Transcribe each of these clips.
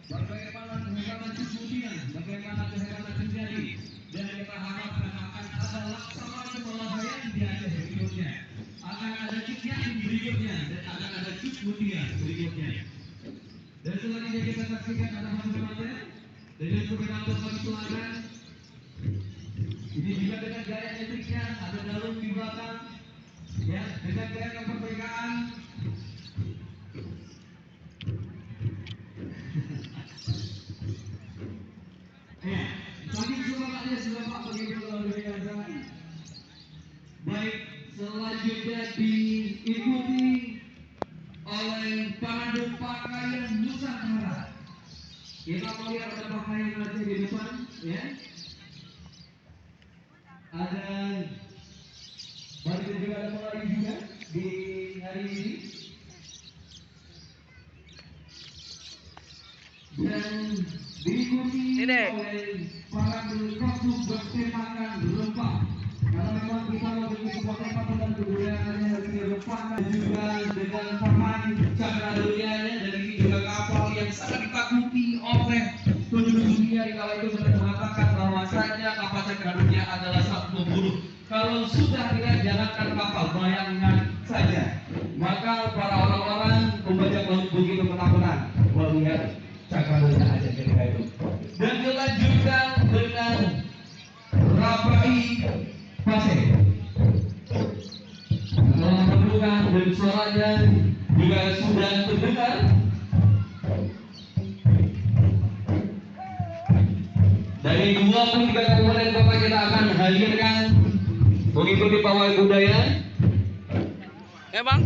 bagaimana kehebatan kemudian, bagaimana kehebatan terjadi, dan kita harapkan akan ada laksanaan pelajaran di akhir berikutnya, akan ada kick yakin berikutnya, dan akan ada kick kemudian berikutnya. Dan selanjutnya kita saksikan ada hasil materi dengan koordinator kami pelanggan. Ini juga dengan gaya elektriknya, ada dalam di belakang, ya, dengan gaya kemerdekaan. Ya, bagi semangatnya selamat begitu luar biasa. Baik, selanjutnya diikuti oleh pemandu pakaian Nusantara. Kita melihat ada pakaian wajah di depan, ya. Ada baru juga ada mulai juga di hari ini. Dan diikuti oleh para berkostum bertemakan rempah. Karena memang kita memiliki sebuah tempat dan kebudayaannya dari rempah juga dengan pemain cakra dunianya, dan ini juga kapal yang sangat ditakuti oleh penduduk dunia di kala itu. Mereka mengatakan bahwasanya kapal cakra dunia adalah satu pembunuh. Kalau sudah tidak jangankan kapal, bayangkan saja. Maka para orang-orang membajak laut begitu ketakutan melihat cakra dunia aja ketika itu. Dan dilanjutkan dengan Rabai Pasir. Setelah membuka dan suaranya juga sudah terdengar. Dari 23 kabupaten kota kita akan hadirkan mengikuti pawai budaya. Ya bang.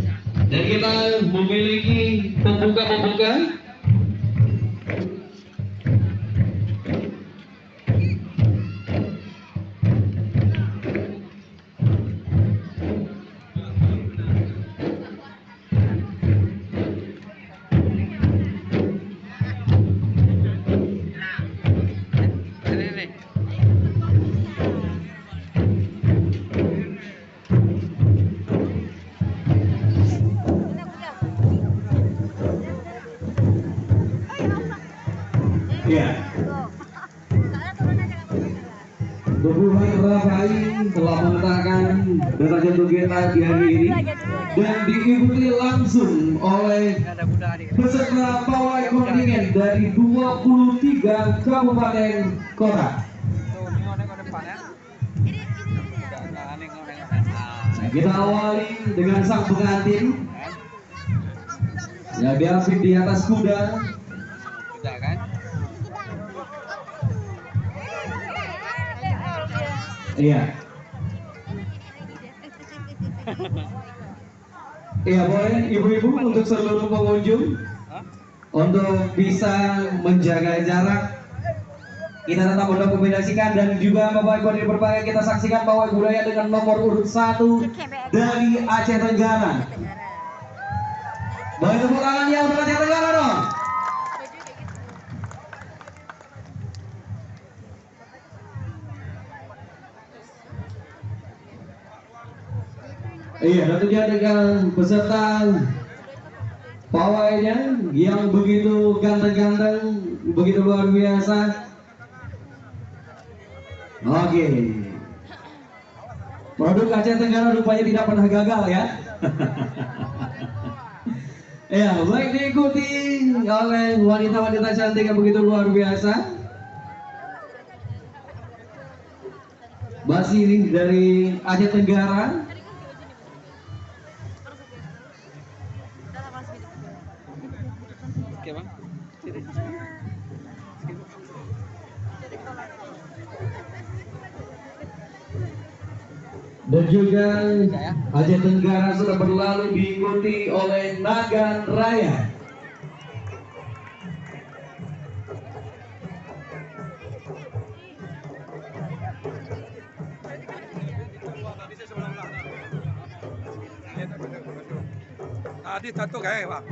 Dan kita memiliki pembuka-pembuka. Ya. Dukungan Rabai telah menetapkan data jantung kita di hari ini dan diikuti langsung oleh peserta pawai kontingen dari 23 kabupaten kota. Nah, kita awali dengan sang pengantin yang diapit di atas kuda. Iya. Iya, boleh ibu-ibu untuk seluruh pengunjung untuk bisa menjaga jarak. Kita tetap mendokumentasikan dan juga pawai budaya berbagai kita saksikan pawai budaya dengan nomor urut 1 dari Aceh Tenggara. Boleh tepuk tangan yang untuk Aceh Tenggara dong. Iya, tentunya dengan peserta pawainya yang begitu ganteng-ganteng, begitu luar biasa. Oke. Produk Aceh Tenggara rupanya tidak pernah gagal ya. Ya, baik diikuti oleh wanita-wanita cantik yang begitu luar biasa. Masih dari Aceh Tenggara. Oke bang. Dan juga Aceh Tenggara sudah berlalu diikuti oleh Nagan Raya. Adi satu kayak Pak.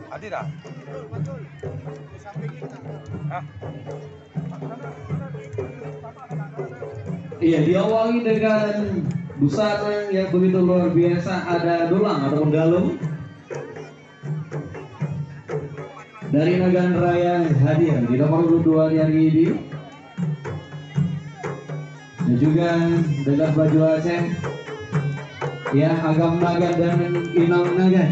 Adi dah. Hah? Iya, diawali dengan busana yang begitu luar biasa, ada dulang atau galung. dari Nagan Raya hadir di nomor 22 hari ini. Dan juga dengan baju Aceh yang Agam Nagan dan Inang Nagan.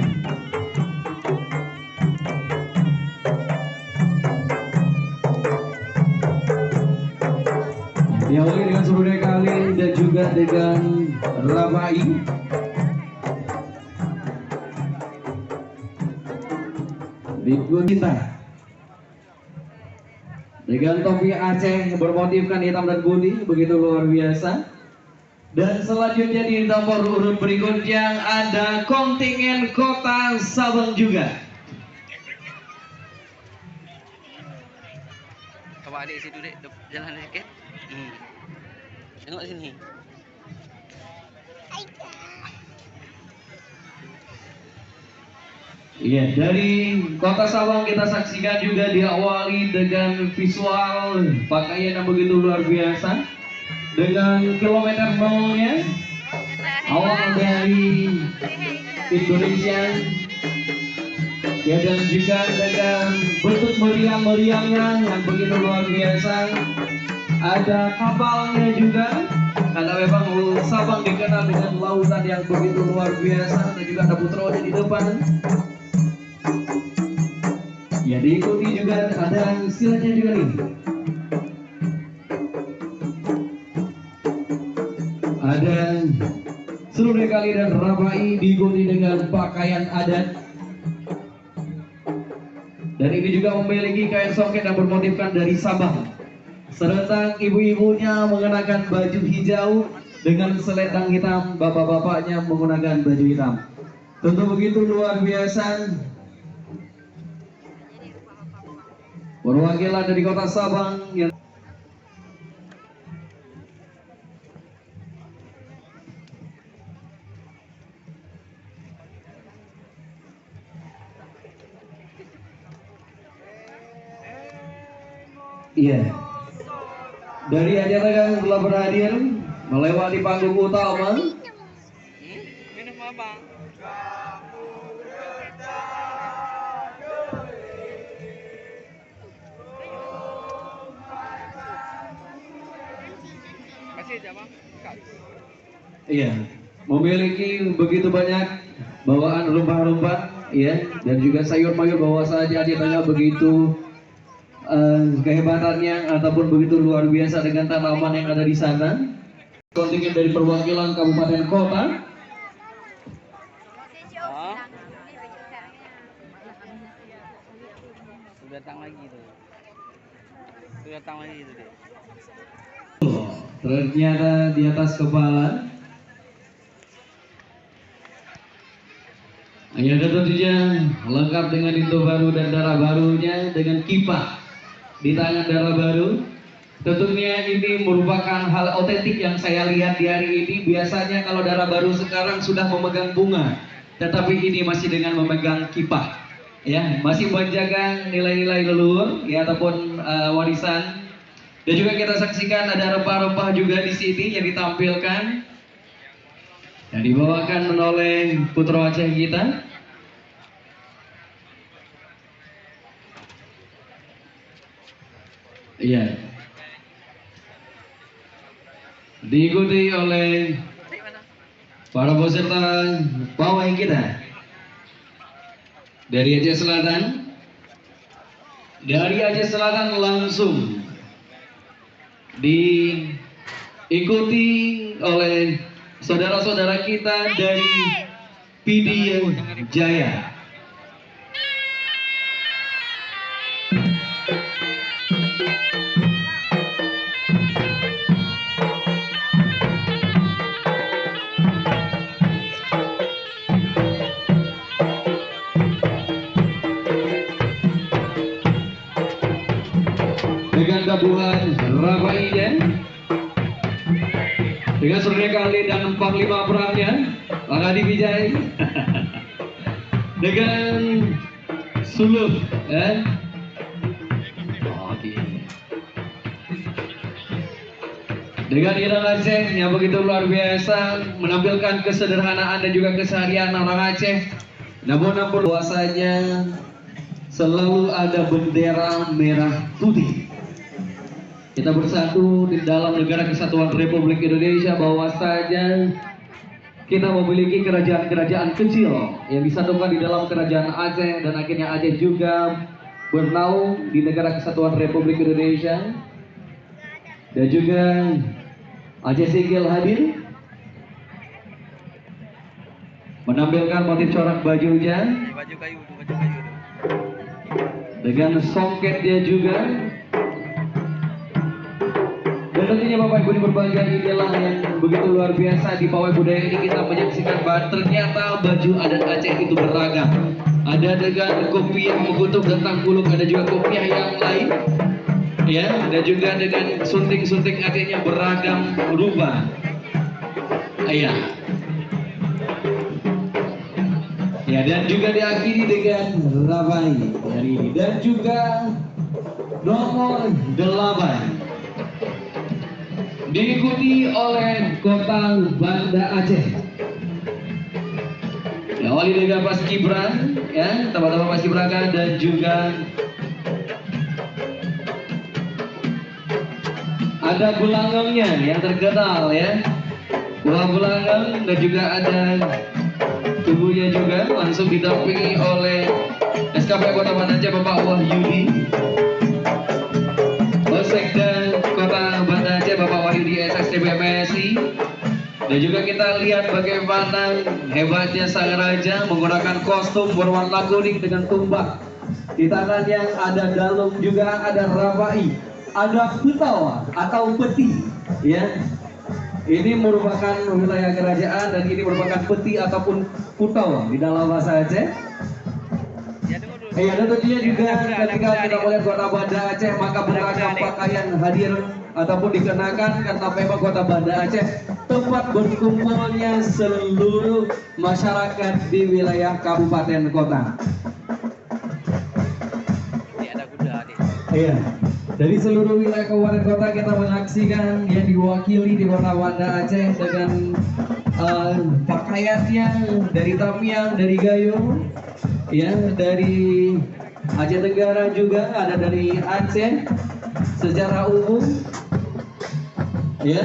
Diawali dengan Surya Kali dan juga dengan Rabai. Diikuti dengan topi Aceh bermotifkan hitam dan putih, begitu luar biasa. Dan selanjutnya di nomor urut berikutnya ada kontingen Kota Sabang juga. Coba adik situ dek, jalan sedikit. Tengok sini. Iya, dari Kota Sabang kita saksikan juga diawali dengan visual pakaian yang begitu luar biasa dengan kilometer nolnya awal dari Indonesia ya, dan juga dengan bentuk meriang-meriangnya yang begitu luar biasa. Ada kapalnya juga karena memang Sabang dikenal dengan lautan yang begitu luar biasa, dan juga ada putranya di depan. Ya, diikuti juga ada istilahnya juga nih. Ada Surya Kali dan Rabai diikuti dengan pakaian adat. Dan ini juga memiliki kain soket yang bermotifkan dari Sabang. Serta ibu-ibunya mengenakan baju hijau dengan selendang hitam, bapak-bapaknya menggunakan baju hitam. Tentu begitu luar biasa. Perwakilan dari Kota Sabang yang iya, dari acara yang telah berhadir melewati panggung utama. Minum apa? Masih aja bang. Iya, memiliki begitu banyak bawaan rempah-rempah, ya, dan juga sayur mayur bawa saja di tengah begitu kehebatannya ataupun begitu luar biasa dengan tanaman yang ada di sana. Kontingen dari perwakilan kabupaten kota. Sudah datang lagi tuh. Sudah datang lagi tuh deh. Ternyata di atas kepala. Ya, tentunya lengkap dengan itu baru dan darah barunya dengan kipas di tangan darah baru. Tentunya ini merupakan hal otentik yang saya lihat di hari ini. Biasanya kalau darah baru sekarang sudah memegang bunga, tetapi ini masih dengan memegang kipas, ya, masih menjaga nilai-nilai leluhur, ya, ataupun warisan. Dan juga kita saksikan ada rempah-rempah juga di sini yang ditampilkan yang dibawakan oleh Putra Aceh kita. Iya. Diikuti oleh para peserta pawai kita dari Aceh Selatan. Dari Aceh Selatan langsung diikuti oleh saudara-saudara kita dari Pidi Jaya. Dengan gabungan Rabai dengan Surya Kali dan Panglima perangnya Pak Adi Wijay dengan Suluh, dengan Inang Aceh yang begitu luar biasa menampilkan kesederhanaan dan juga keseharian orang Aceh. Namun bahwasanya selalu ada bendera merah putih. Kita bersatu di dalam negara kesatuan Republik Indonesia, bahwasanya kita memiliki kerajaan-kerajaan kecil yang disatukan di dalam kerajaan Aceh, dan akhirnya Aceh juga bernaung di negara kesatuan Republik Indonesia. Dan juga Aceh Singgil hadir menampilkan motif corak bajunya Baju kayu tuh, baju kayu tuh. dengan songketnya juga. Dan tentunya Bapak Ibu, di berbagai inilah yang begitu luar biasa di pawai budaya ini kita menyaksikan bahwa ternyata baju adat Aceh itu beragam. Ada dengan kopiah mengutuk dan tangkuluk, ada juga kopiah yang lain, ya, dan juga dengan sunting-sunting Acehnya beragam rubah. Iya. Ya, dan juga diakhiri dengan rabai hari ini, dan juga nomor 8 diikuti oleh Kota Banda Aceh. Ya, wali Liga Paskibran, ya, teman-teman Paskibraka, dan juga ada Bulangengnya yang terkenal, ya, Bulangeng, dan juga ada tubuhnya juga langsung didampingi oleh SKP Kota Banda Aceh Bapak Wahyudi, Sekda Kota Banda Aceh Bapak Wahyudi SSTB PSI. Dan juga kita lihat bagaimana hebatnya sang raja menggunakan kostum berwarna kuning dengan tumbak. Di tangannya ada dalung, juga ada rabai, ada putawa atau peti, ya. Ini merupakan wilayah kerajaan, dan ini merupakan peti ataupun putawa di dalam bahasa Aceh. Ya, dan tentunya juga ketika kita melihat Kota Banda Aceh, maka beragam pakaian hadir ataupun dikenakan, karena memang Kota Banda Aceh tempat berkumpulnya seluruh masyarakat di wilayah kabupaten kota. Ini ada kuda nih. Iya, dari seluruh wilayah kabupaten kota kita menyaksikan yang diwakili di Kota Banda Aceh dengan pakaiannya dari Tamiang, dari Gayo, ya, dari Aceh Tenggara juga, ada dari Aceh secara umum, ya.